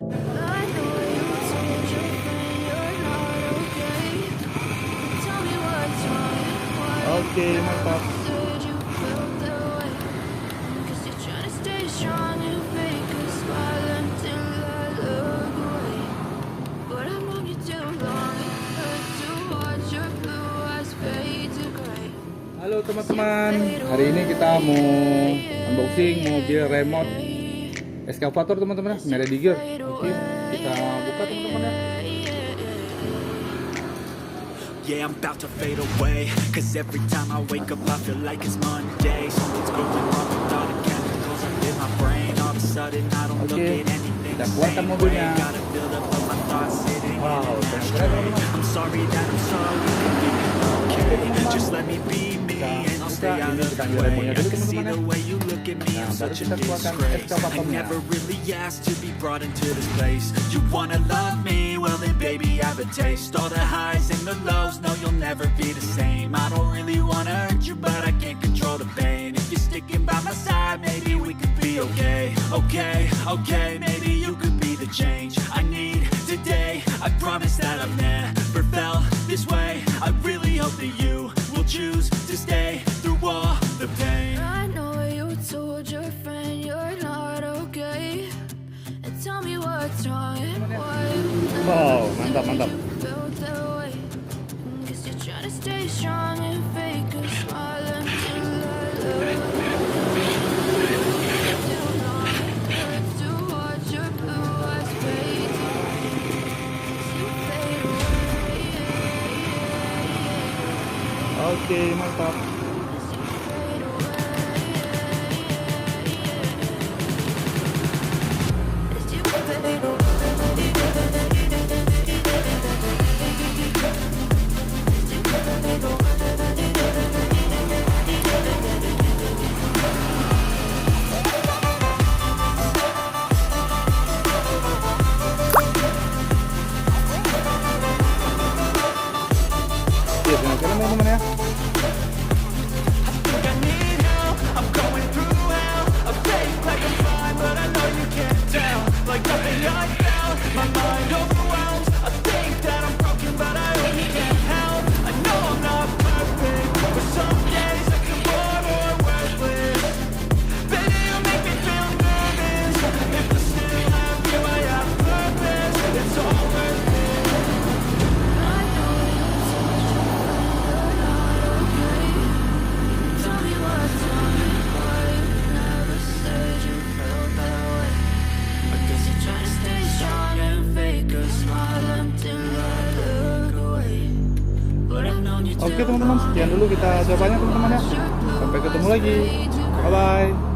Oke, mantap. Halo teman-teman, hari ini kita mau unboxing mobil remote excavator teman-teman, merek digger. Oke, kita buka teman-teman ya. Yeah, I'm about to fade away, cause every time I wake up I feel like it's Monday. Something's going wrong with all the chemicals up in my brain. All of a sudden I don't look at anything the same way. Gotta build up of my thoughts sitting in an ashtray. I'm sorry that I'm sorry, okay. Just let me be me and I'll stay out of the way. I can see the way you look at me, I'm such a disgrace. I never really asked to be brought into this place. You wanna love me? Well then baby I have a taste. All the highs and the lows, no you'll never be the same. I don't really wanna hurt you but I can't control the pain. If you're sticking by my side maybe we could be okay. Okay, maybe you could be the change I need today. I promise that I've never felt this way. I really hope that you will choose to stay through all the pain. I know you told your friend you're not okay, and tell me what's wrong and why you Wow, mantap, mantap. felt that way. Guess you're trying to stay strong and fake a smile until I love. Too long it hurts to watch your blue eyes fade. You fade away. Oke, mantap. Oke, teman-teman ya. Oke teman-teman, sekian dulu kita jawabannya teman-teman ya. Sampai ketemu lagi. Bye-bye.